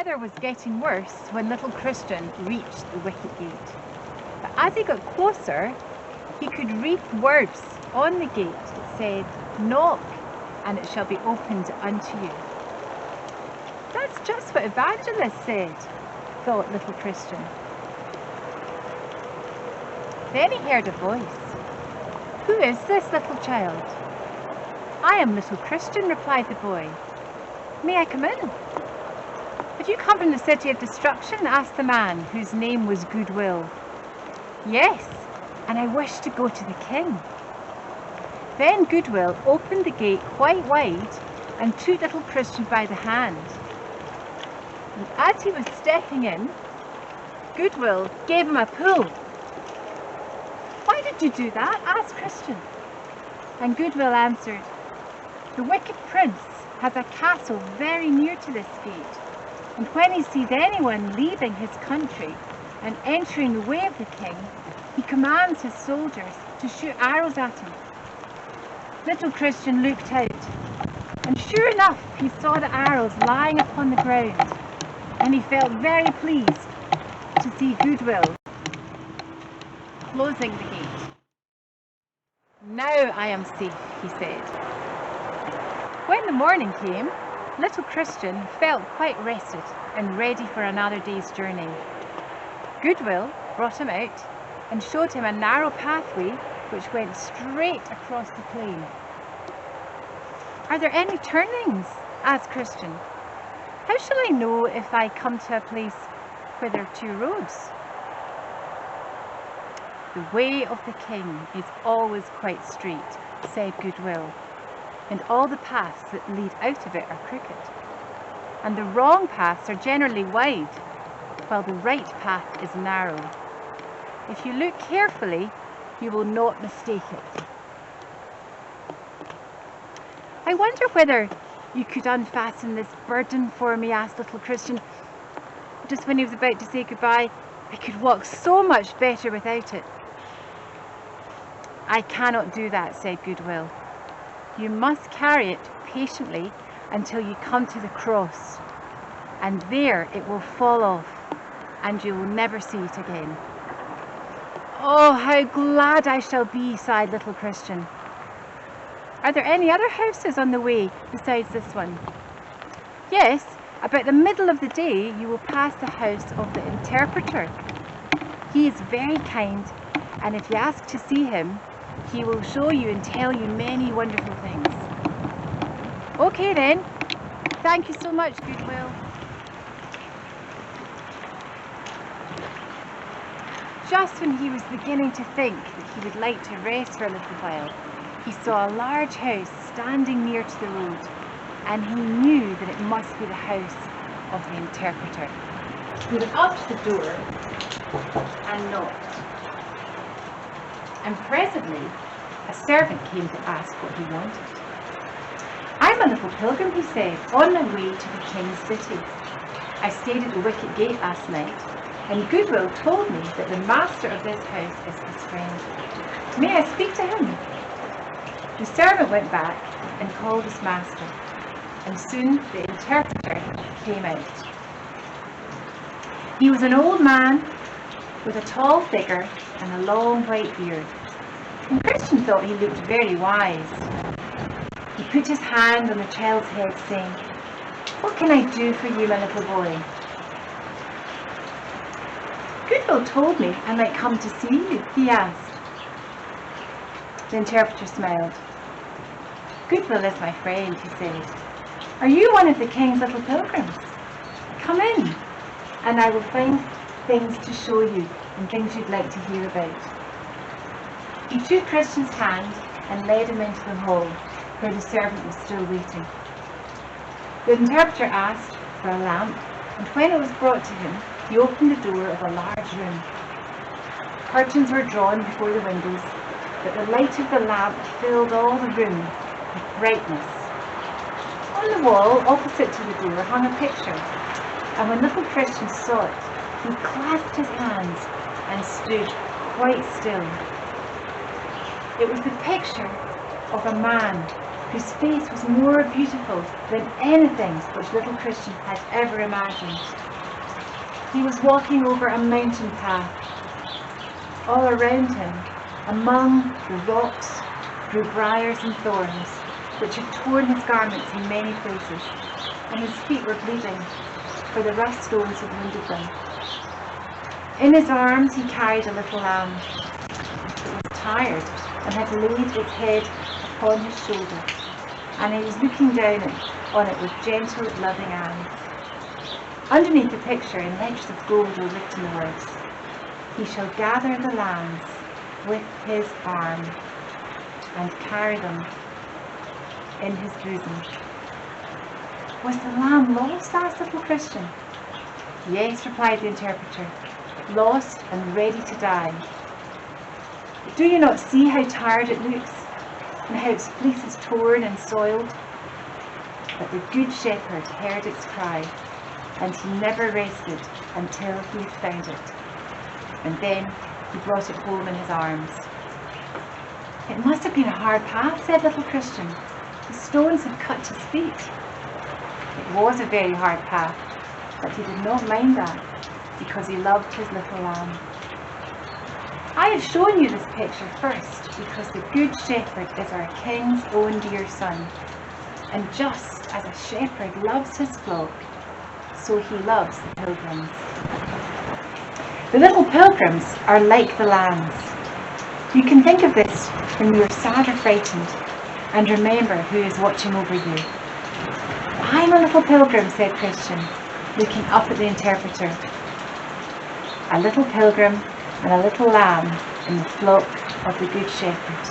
weather was getting worse when little Christian reached the wicket-gate. But as he got closer, he could read words on the gate that said, "Knock, and it shall be opened unto you." That's just what Evangelist said, thought little Christian. Then he heard a voice. "Who is this little child?" "I am little Christian," replied the boy. "May I come in?" "Have you come from the city of destruction?" asked the man, whose name was Goodwill. "Yes, and I wish to go to the king." Then Goodwill opened the gate quite wide and took little Christian by the hand. And as he was stepping in, Goodwill gave him a pull. "Why did you do that?" asked Christian. And Goodwill answered, "The wicked prince has a castle very near to this gate, and when he sees anyone leaving his country and entering the way of the king, he commands his soldiers to shoot arrows at him." Little Christian looked out, and sure enough he saw the arrows lying upon the ground, and he felt very pleased to see Goodwill closing the gate. "Now I am safe," he said. When the morning came, little Christian felt quite rested and ready for another day's journey. Goodwill brought him out and showed him a narrow pathway which went straight across the plain. "Are there any turnings?" asked Christian. "How shall I know if I come to a place where there are two roads?" "The way of the king is always quite straight," said Goodwill, "and all the paths that lead out of it are crooked. And the wrong paths are generally wide, while the right path is narrow. If you look carefully, you will not mistake it." "I wonder whether you could unfasten this burden for me," asked little Christian. Just when he was about to say goodbye, "I could walk so much better without it." "I cannot do that," said Goodwill. "You must carry it patiently until you come to the cross, and there it will fall off, and you will never see it again." "Oh, how glad I shall be," sighed little Christian. "Are there any other houses on the way besides this one?" "Yes, about the middle of the day you will pass the house of the interpreter. He is very kind, and if you ask to see him, he will show you and tell you many wonderful things." "Okay then. Thank you so much, Goodwill." Just when he was beginning to think that he would like to rest for a little while, he saw a large house standing near to the road, and he knew that it must be the house of the interpreter. He went up to the door and knocked. And presently, a servant came to ask what he wanted. "I'm a little pilgrim," he said, "on my way to the king's city. I stayed at the wicket-gate last night, and Goodwill told me that the master of this house is his friend. May I speak to him?" The servant went back and called his master, and soon the interpreter came out. He was an old man with a tall figure and a long white beard, and Christian thought he looked very wise. He put his hand on the child's head, saying, "What can I do for you, my little boy?" "Goodwill told me I might come to see you," he asked. The interpreter smiled. "Goodwill is my friend," he said. "Are you one of the king's little pilgrims? Come in, and I will find things to show you and things you'd like to hear about." He took Christian's hand and led him into the hall, where the servant was still waiting. The interpreter asked for a lamp, and when it was brought to him, he opened the door of a large room. Curtains were drawn before the windows, but the light of the lamp filled all the room with brightness. On the wall opposite to the door hung a picture, and when little Christian saw it, he clasped his hands and stood quite still. It was the picture of a man whose face was more beautiful than anything which little Christian had ever imagined. He was walking over a mountain path. All around him, among the rocks, grew briars and thorns, which had torn his garments in many places, and his feet were bleeding, for the rough stones had wounded them. In his arms he carried a little lamb. It was tired and had laid its head upon his shoulder, and he was looking down on it with gentle, loving eyes. Underneath the picture, in letters of gold, were written the words, "He shall gather the lambs with his arm and carry them in his bosom." "Was the lamb lost?" asked little Christian. "Yes," replied the interpreter, "lost and ready to die. Do you not see how tired it looks, and how its fleece is torn and soiled?" But the good shepherd heard its cry, and he never rested until he had found it. And then he brought it home in his arms. "It must have been a hard path," said little Christian. "The stones had cut his feet." It was a very hard path, but he did not mind that, because he loved his little lamb. I have shown you this picture first because the Good Shepherd is our King's own dear son. And just as a shepherd loves his flock, so he loves the pilgrims. The little pilgrims are like the lambs. You can think of this when you are sad or frightened, and remember who is watching over you. "I'm a little pilgrim," said Christian, looking up at the interpreter. A little pilgrim and a little lamb in the flock of the Good Shepherd.